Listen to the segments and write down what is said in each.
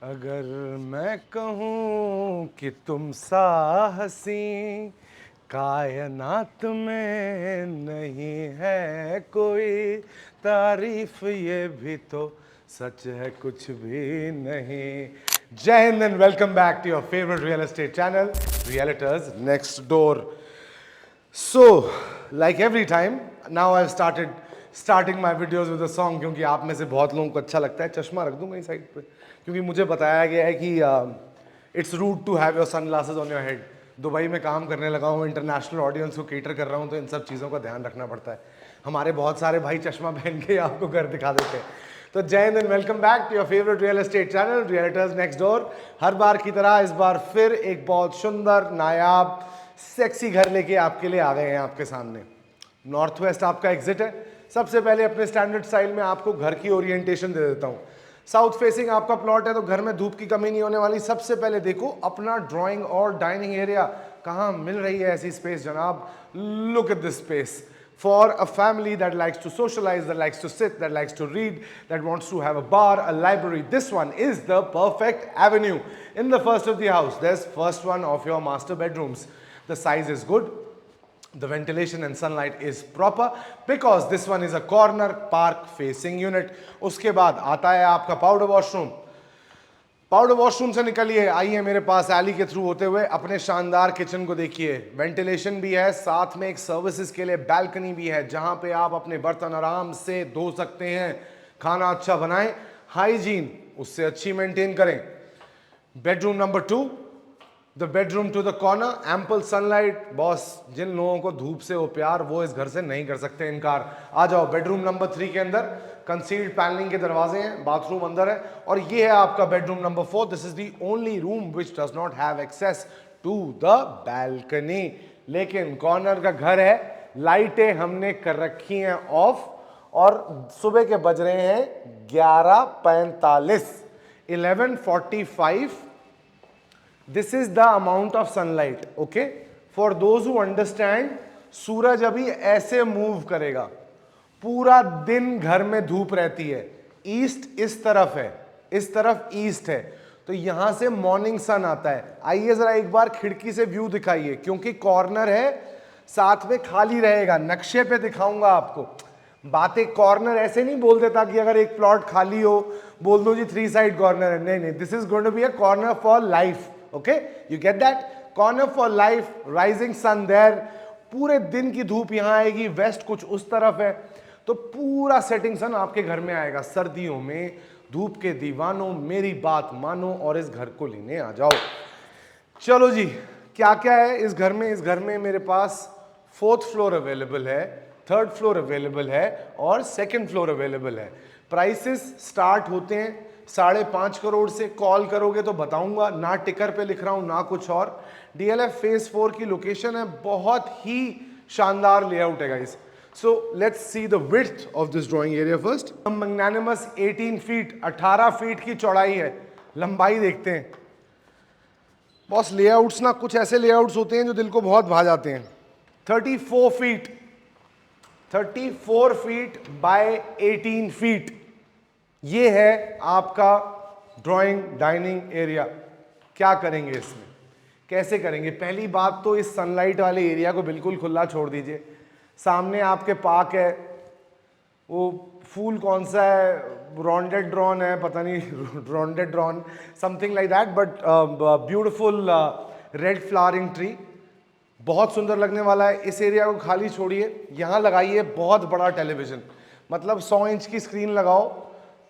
अगर मैं कहूँ कि तुम साहसी कायनात में नहीं है कोई तारीफ, ये भी तो सच है कुछ भी नहीं। जय Hind and welcome back to your favourite real estate channel Realtors Next Door. So, like every time, now I've starting my videos with a song क्योंकि आप में से बहुत लोगों को अच्छा लगता है। चश्मा रख दूंगा इस साइड पे क्योंकि मुझे बताया गया है कि it's rude to have your sunglasses on your head. Dubai में काम करने लगा हूँ, इंटरनेशनल ऑडियंस को केटर कर रहा हूँ, तो इन सब चीज़ों का ध्यान रखना पड़ता है। हमारे बहुत सारे भाई चश्मा पहन के आपको घर दिखा देते हैं। तो जय Hind and welcome back to your favourite real estate channel Realtors Next Door. हर बार की तरह इस बार फिर एक बहुत सुंदर नायाब सेक्सी घर लेके आपके लिए आ गए हैं आपके सामने। नॉर्थ वेस्ट आपका एग्जिट है। सबसे पहले अपने स्टैंडर्ड स्टाइल में आपको घर की ओरिएंटेशन दे देता हूँ। साउथ फेसिंग आपका प्लॉट है तो घर में धूप की कमी नहीं होने वाली। सबसे पहले देखो अपना ड्राइंग और डाइनिंग एरिया कहाँ मिल रही है ऐसी स्पेस जनाब। Look at this space for a family that likes to socialize, that likes to sit, that likes to read, that wants to have a bar, a library. This one is the perfect avenue. In the first of the house, there's first one of your master bedrooms. The size is good. The ventilation and sunlight is proper because this one is a corner park facing unit. उसके बाद आता है आपका powder washroom. Powder washroom से निकलिए, आइए मेरे पास Eli के थ्रू होते हुए अपने शानदार किचन को देखिए। वेंटिलेशन भी है, साथ में एक सर्विसेज के लिए बैल्कनी भी है जहां पे आप अपने बर्तन आराम से धो सकते हैं, खाना अच्छा बनाएं, हाइजीन उससे अच्छी मेंटेन करें। Bedroom number 2, the bedroom to the corner, ample sunlight. Boss, जिन लोगों को धूप से हो प्यार वो इस घर से नहीं कर सकते इनकार। आ जाओ बेडरूम नंबर 3 के अंदर कंसील्ड पैनलिंग के दरवाजे हैं, बाथरूम अंदर है और ये है आपका bedroom number 4। This is the only room which does not have access to the balcony. लेकिन कॉर्नर का घर है, लाइटें हमने कर रखी हैं ऑफ और सुबह के बज रहे हैं 11:45, 11:45। This is the amount of sunlight, okay? For those who understand, सूरज अभी ऐसे मूव करेगा, पूरा दिन घर में धूप रहती है। ईस्ट इस तरफ है, इस तरफ ईस्ट है, तो यहां से मॉर्निंग सन आता है। आइए जरा एक बार खिड़की से व्यू दिखाइए, क्योंकि कॉर्नर है, साथ में खाली रहेगा। नक्शे पे दिखाऊंगा आपको। बातें कॉर्नर ऐसे नहीं बोल देता कि अगर एक प्लॉट खाली हो बोल दो जी 3 साइड कॉर्नर है। नहीं, this is going to be a corner for life. Okay, you get that? Corner for life, rising sun there. पूरे दिन की धूप यहां आएगी, वेस्ट कुछ उस तरफ है, तो पूरा सेटिंग सन आपके घर में आएगा। सर्दियों में धूप के दीवानों मेरी बात मानो और इस घर को लेने आ जाओ। चलो जी, क्या क्या है इस घर में? इस घर में मेरे पास 4th फ्लोर अवेलेबल है, 3rd फ्लोर अवेलेबल है और 2nd फ्लोर अवेलेबल है। प्राइसेस स्टार्ट होते हैं 5.5 करोड़ से। कॉल करोगे तो बताऊंगा, ना टिकर पे लिख रहा हूं ना कुछ और। डीएलएफ फेज 4 की लोकेशन है, बहुत ही शानदार लेआउट है guys. So let's see the width of this drawing area first. Magnanimous 18 feet, 18 feet की चौड़ाई है। लंबाई देखते हैं बॉस। लेआउट्स ना कुछ ऐसे लेआउट्स होते हैं जो दिल को बहुत भा जाते हैं। 34 फीट, 34 फीट बाय 18 फीट, ये है आपका ड्राइंग डाइनिंग एरिया। क्या करेंगे इसमें, कैसे करेंगे? पहली बात तो इस सनलाइट वाले एरिया को बिल्कुल खुला छोड़ दीजिए। सामने आपके पार्क है, वो फूल कौन सा है, रोंडेड्रॉन है, पता नहीं rhododendron something like that, but beautiful red flowering tree, बहुत सुंदर लगने वाला है। इस एरिया को खाली छोड़िए, यहाँ लगाइए बहुत बड़ा टेलीविजन, मतलब 100 इंच की स्क्रीन लगाओ।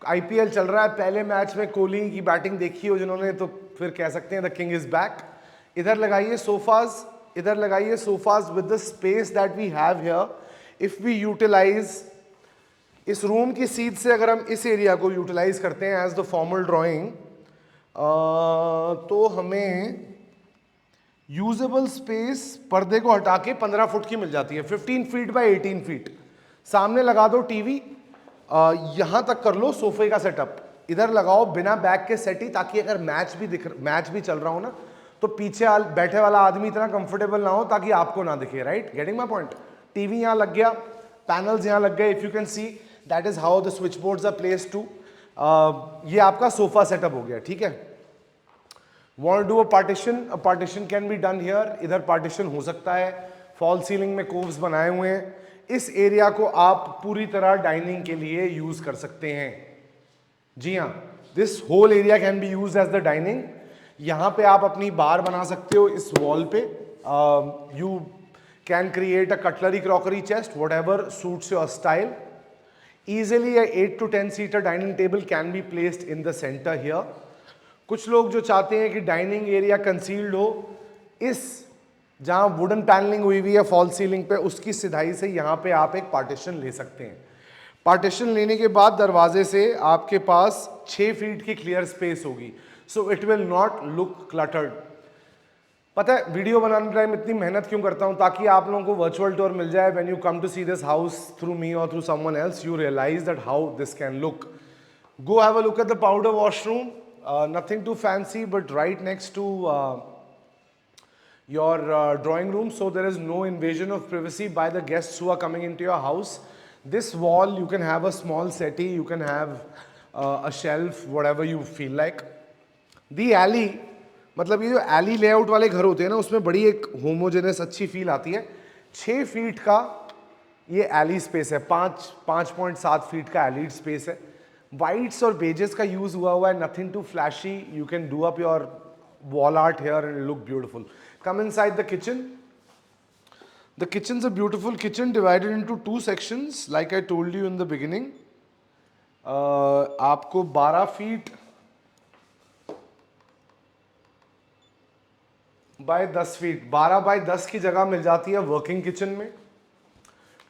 आईपीएल चल रहा है, पहले मैच में कोहली की बैटिंग देखी हो जिन्होंने तो फिर कह सकते हैं द किंग इज बैक। इधर लगाइए सोफाज, इधर लगाइए sofas with the space that we have here. If we utilise इस रूम की सीट से, अगर हम इस एरिया को यूटिलाइज करते हैं एज द फॉर्मल ड्राइंग, तो हमें यूजेबल स्पेस पर्दे को हटा के 15 फुट की मिल जाती है, 15 फीट बाय 18 फीट। सामने लगा दो टीवी, यहां तक कर लो सोफे का सेटअप, इधर लगाओ बिना बैग के सेटी, ताकि अगर मैच भी चल रहा हो ना तो पीछे बैठे वाला आदमी इतना कंफर्टेबल ना हो ताकि आपको ना दिखे। Right, getting my point? TV यहां लग गया, पैनल्स यहां लग गए। If you can see that is how the switch boards are placed to. ये आपका सोफा सेटअप हो गया, ठीक है। Want do a partition can be done here, इधर पार्टीशन हो सकता है, फॉल सीलिंग में कोव्स बनाए हुए हैं। इस एरिया को आप पूरी तरह डाइनिंग के लिए यूज कर सकते हैं। जी हाँ, this whole area can be use as the dining. यहां पे आप अपनी बार बना सकते हो इस वॉल पे। You can create a cutlery crockery chest, what ever suits your style. Easily a 8 to 10 seater dining table can be placed in the center here. कुछ लोग जो चाहते हैं कि डाइनिंग एरिया कंसील्ड हो, इस जहां वुडन पैनलिंग हुई हुई है फॉल सीलिंग पे, उसकी सिधाई से यहां पे आप एक पार्टीशन ले सकते हैं। पार्टीशन लेने के बाद दरवाजे से आपके पास 6 फीट की क्लियर स्पेस होगी, so it will not look cluttered. पता है वीडियो बनाने टाइम इतनी मेहनत क्यों करता हूं? ताकि आप लोगों को वर्चुअल टूर मिल जाए। When you come to see this house through me और through someone else, you realise that how this can look. Go have a look at the powder washroom, nothing too fancy but right next to your drawing room, so there is no invasion of privacy by the guests who are coming into your house. This wall you can have a small settee, you can have a shelf, whatever you feel like. The alley, मतलब ये जो Eli layout वाले घर होते हैं ना, उसमें बड़ी एक होमोजेनस अच्छी फील आती है। 6 फीट का ये एली स्पेस है, 5.7 फीट का एली स्पेस है। वाइट्स और बेजेस का यूज हुआ है, nothing too flashy. You can do up your wall art here and it look beautiful. Come inside the kitchen. The kitchen's a beautiful kitchen divided into 2 sections like I told you in the beginning. आपको 12 feet by 10 feet, 12 bye 10 की जगह मिल जाती है working kitchen में।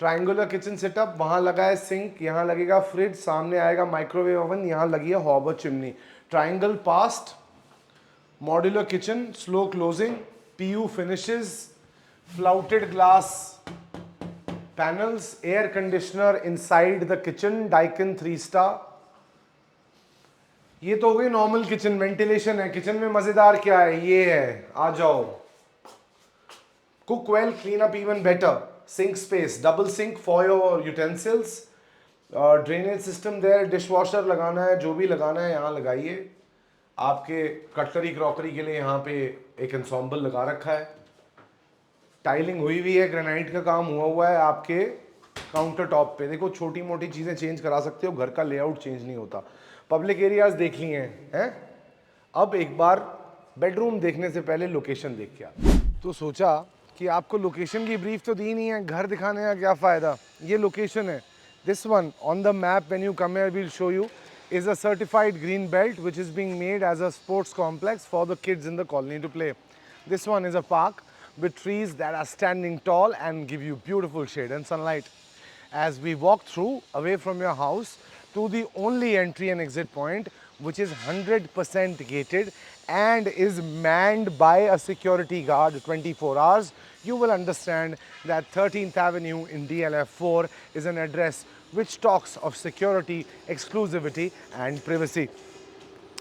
Triangular kitchen setup, वहां लगा है sink, यहां लगेगा फ्रिज, सामने आएगा माइक्रोवेव ओवन, यहां लगी है Haber chimney. Triangle past, modular kitchen, slow closing, PU finishes, flouted glass panels, air conditioner inside the kitchen, Daikin 3 star. ये तो हो गई नॉर्मल किचन, वेंटिलेशन है। किचन में मजेदार क्या है, ये है, आ जाओ। Cook well, clean up even better, sink space, double sink for your utensils, drainage system there, dish washer लगाना है, जो भी लगाना है यहाँ लगाइए। आपके कटलरी क्रॉकरी के लिए यहाँ पे एक एंसॉम्बल लगा रखा है। टाइलिंग हुई हुई है, ग्रेनाइट का काम हुआ है आपके काउंटर टॉप पे। देखो छोटी मोटी चीज़ें चेंज करा सकते हो, घर का लेआउट चेंज नहीं होता। पब्लिक एरियाज देख लिए हैं। अब एक बार बेडरूम देखने से पहले लोकेशन देख के आ। तो सोचा कि आपको लोकेशन की ब्रीफ तो दी नहीं है, घर दिखाने का क्या फ़ायदा। ये लोकेशन है, this one on the map when you come here we will show you, is a certified green belt which is being made as a sports complex for the kids in the colony to play. This one is a park with trees that are standing tall and give you beautiful shade and sunlight. As we walk through away from your house to the only entry and exit point, which is 100% gated and is manned by a security guard 24 hours, you will understand that 13th Avenue in DLF 4 is an address which talks of security, exclusivity and privacy.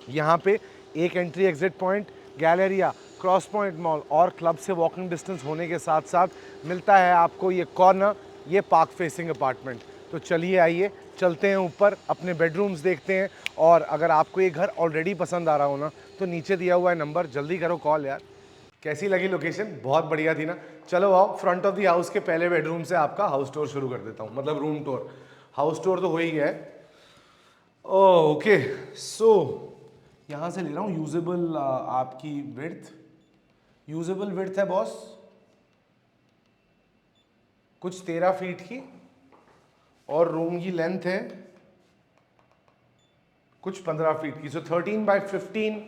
यहाँ पे एक entry exit point, Galleria, cross point mall और club से walking distance होने के साथ साथ मिलता है आपको ये कॉर्नर, ये पार्क फेसिंग अपार्टमेंट। तो चलिए आइए चलते हैं ऊपर, अपने बेडरूम्स देखते हैं। और अगर आपको ये घर ऑलरेडी पसंद आ रहा हो ना, तो नीचे दिया हुआ है नंबर, जल्दी करो कॉल यार। कैसी लगी लोकेशन? बहुत बढ़िया थी ना। चलो आओ, फ्रंट ऑफ द हाउस के पहले बेडरूम से आपका हाउस टूर शुरू कर देता हूँ, मतलब रूम टूर। हाउस टूर तो हो ही गया है। ओके, सो यहाँ से ले रहा हूँ यूजेबल आपकी विड्थ। यूजेबल विड्थ है बॉस कुछ 13 फीट की, और रूम की लेंथ है कुछ 15 फीट की। So 13 by 15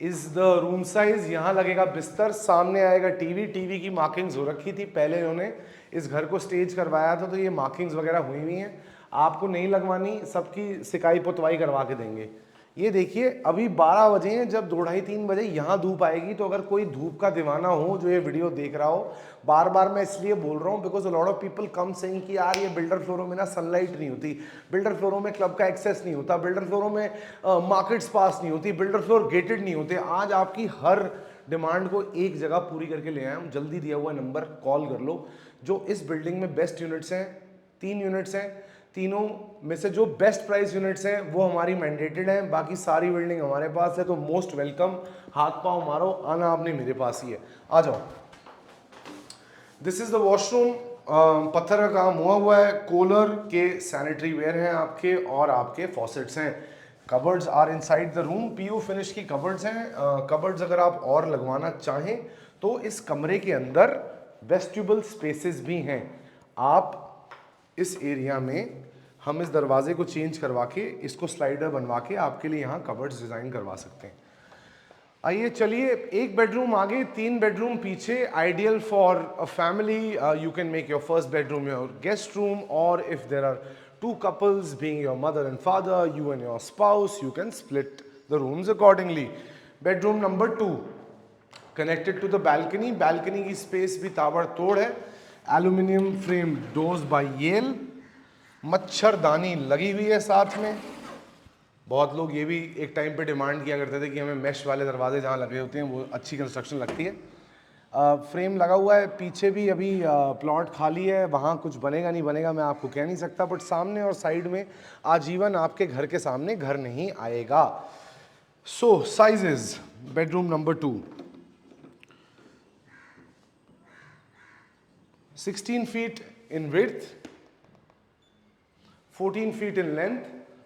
is the room size. यहाँ लगेगा बिस्तर, सामने आएगा टीवी। टीवी की मार्किंग्स हो रखी थी, पहले उन्होंने इस घर को स्टेज करवाया था, तो ये मार्किंग्स वगैरह हुई हुई हैं। आपको नहीं लगवानी, सबकी सिकाई पुतवाई करवा के देंगे। ये देखिए अभी 12 बजे हैं, जब 2-2:30-3 बजे यहाँ धूप आएगी, तो अगर कोई धूप का दीवाना हो जो ये वीडियो देख रहा हो, बार बार मैं इसलिए बोल रहा हूँ because a lot of people come saying कि यार ये बिल्डर फ्लोरों में ना सनलाइट नहीं होती, बिल्डर फ्लोरों में क्लब का एक्सेस नहीं होता, बिल्डर फ्लोरों में मार्केट्स पास नहीं होती, बिल्डर फ्लोर गेटेड नहीं होते। आज आपकी हर डिमांड को एक जगह पूरी करके ले आया हूँ। जल्दी दिया हुआ नंबर कॉल कर लो। जो इस बिल्डिंग में बेस्ट यूनिट्स हैं, 3 यूनिट्स हैं, तीनों में से जो बेस्ट प्राइस यूनिट्स हैं वो हमारी मैंडेटेड हैं, बाकी सारी बिल्डिंग हमारे पास है। तो मोस्ट वेलकम, हाथ पांव मारो, आना आपने मेरे पास ही है, आ जाओ। दिस इज द वॉशरूम, पत्थर का काम हुआ है, कोलर के सैनिटरी वेयर हैं आपके, और आपके फॉसेट्स हैं। Cupboards are inside the room, PU finish की कबर्ड्स हैं। कबर्ड्स अगर आप और लगवाना चाहें तो इस कमरे के अंदर वेस्टिबल स्पेसेस भी हैं। आप इस एरिया में हम इस दरवाजे को चेंज करवा के इसको स्लाइडर बनवा के आपके लिए यहाँ कबर्ड्स डिज़ाइन करवा सकते हैं। आइए चलिए, एक बेडरूम आगे, 3 बेडरूम पीछे, ideal for a family. You can make your first bedroom your guest room, और if there are 2 couples being your mother and father, you and your spouse, you can split the rooms accordingly. Bedroom number 2 connected to the balcony. Balcony की space भी ताबड़तोड़ है। Aluminium frame doors by Yale, मच्छरदानी लगी हुई है साथ में। बहुत लोग ये भी एक टाइम पे डिमांड किया करते थे कि हमें मैश वाले दरवाजे जहाँ लगे होते हैं वो अच्छी कंस्ट्रक्शन लगती है। फ्रेम लगा हुआ है, पीछे भी अभी प्लॉट खाली है, वहाँ कुछ बनेगा नहीं बनेगा मैं आपको कह नहीं सकता, बट सामने और साइड में आजीवन आपके घर के सामने घर नहीं आएगा। So sizes, bedroom number 2 16 feet in width, 14 feet in length,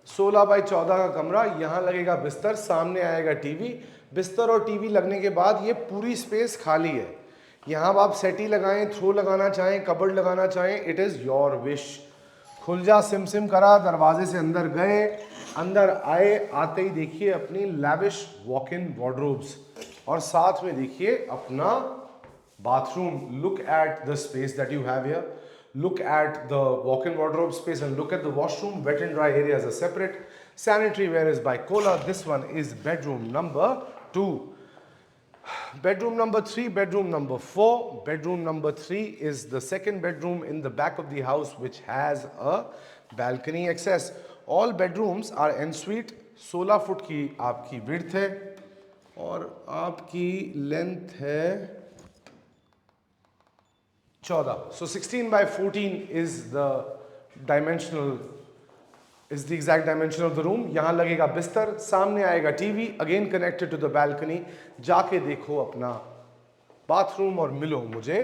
16 by 14 का कमरा। यहाँ लगेगा बिस्तर, सामने आएगा टीवी। बिस्तर और टीवी लगने के बाद ये पूरी स्पेस खाली है। यहाँ आप सेटी लगाएं, थ्रो लगाना चाहें, कबर्ड लगाना चाहें, इट इज़ योर विश। खुलजा सिम करा, दरवाजे से अंदर गए, अंदर आए, आते ही देखिए अपनी लैविश वॉक इन वार्डरोब्स, और साथ में देखिए अपना bathroom. Look at the space that you have here, look at the walk-in wardrobe space, and look at the washroom. Wet and dry areas are separate. Sanitary ware is by Kohler. This one is bedroom number 2. Bedroom number 3, bedroom number 4. Bedroom number 3 is the second bedroom in the back of the house, which has a balcony access. All bedrooms are en suite. 16 foot की आपकी width है और आपकी length है 14. So 16 by 14 is the exact dimension of the room. यहाँ लगेगा बिस्तर, सामने आएगा TV, again connected to the balcony. जाके देखो अपना बाथरूम और मिलो मुझे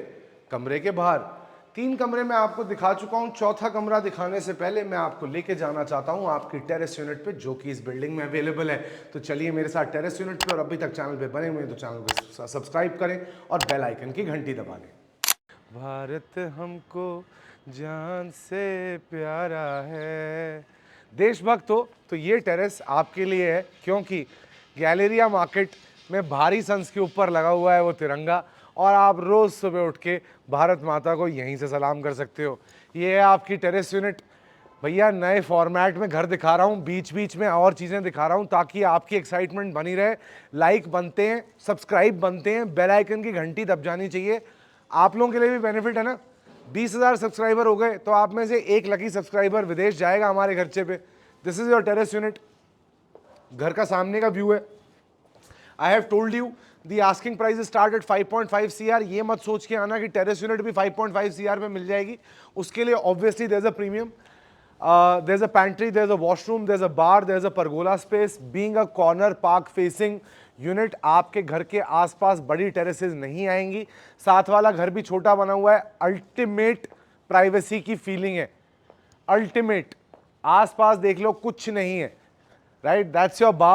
कमरे के बाहर। 3 कमरे मैं आपको दिखा चुका हूँ। चौथा कमरा दिखाने से पहले मैं आपको लेके जाना चाहता हूँ आपकी टेरेस यूनिट पे, जो कि इस बिल्डिंग में अवेलेबल है। तो चलिए मेरे साथ टेरेस यूनिट पे, और अभी तक चैनल पे बने हुए हैं तो चैनल को सब्सक्राइब करें और बेल आइकन की घंटी दबा दें। भारत हमको जान से प्यारा है। देशभक्त हो तो ये टेरेस आपके लिए है, क्योंकि गैलेरिया मार्केट में भारी संस के ऊपर लगा हुआ है वो तिरंगा, और आप रोज़ सुबह उठ के भारत माता को यहीं से सलाम कर सकते हो। ये है आपकी टेरेस यूनिट। भैया नए फॉर्मेट में घर दिखा रहा हूँ, बीच बीच में और चीज़ें दिखा रहा हूँ ताकि आपकी एक्साइटमेंट बनी रहे। लाइक बनते हैं, सब्सक्राइब बनते हैं, बेल आइकन की घंटी दब जानी चाहिए। आप लोगों के लिए भी बेनिफिट है ना। 20,000 सब्सक्राइबर हो गए तो आप में से एक लकी सब्सक्राइबर विदेश जाएगा हमारे खर्चे पे। This is your terrace unit. घर का सामने का व्यू है। I have told you the asking price start at 5.5 CR। ये मत सोच के आना कि टेरेस यूनिट भी 5.5 CR में मिल जाएगी। उसके लिए obviously there is a premium, there is a pantry, there is a washroom, there is a bar, there is a pergola space. Being a corner park facing unit, आपके घर के आसपास बड़ी टेरेसेस नहीं आएंगी। साथ वाला घर भी छोटा बना हुआ है। अल्टीमेट प्राइवेसी की फीलिंग है, अल्टीमेट। आसपास देख लो कुछ नहीं है, right. That's your bar,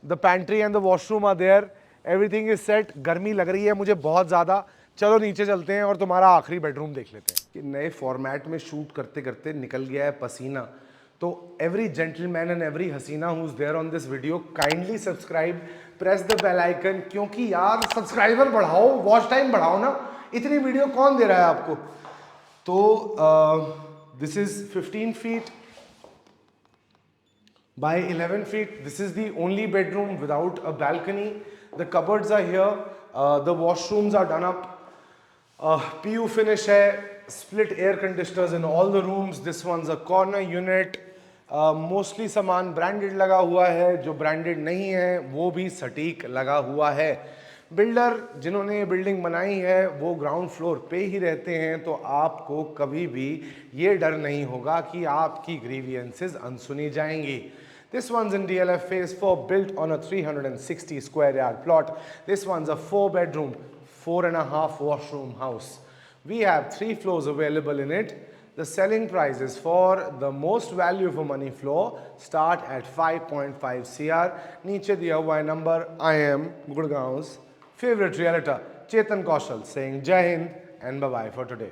the pantry and the washroom are there, everything is set. गर्मी लग रही है मुझे बहुत ज़्यादा। चलो नीचे चलते हैं और तुम्हारा आखिरी बेडरूम देख लेते हैं। कि नए फॉर्मेट में शूट करते करते निकल गया है पसीना। तो एवरी जेंटलमैन एंड एवरी हसीना who is there on this video, kindly subscribe, press the bell icon, क्योंकि यार सब्सक्राइबर बढ़ाओ, वॉच टाइम बढ़ाओ ना। इतनी वीडियो कौन दे रहा है आपको। तो this is 15 feet by 11 feet. This is the only bedroom without a balcony. The cupboards are here. The washrooms are done up. PU finish hai. Split air conditioners in all the rooms. This one's a corner unit. Mostly सामान branded लगा हुआ है, जो branded नहीं है वो भी सटीक लगा हुआ है। बिल्डर जिन्होंने ये बिल्डिंग बनाई है वो ग्राउंड फ्लोर पे ही रहते हैं, तो आपको कभी भी ये डर नहीं होगा कि आपकी ग्रीवियंसेस अनसुनी जाएंगी। This one's in DLF Phase 4, built on a 360 square yard plot. This one's a 4-bedroom, 4.5 washroom house. We have 3 floors available in it. The selling prices for the most value for money floor start at 5.5 CR. नीचे दिया हुआ है number. I am Gurgaon's favorite realtor, Chetan Kaushal, saying Jai Hind and bye-bye for today.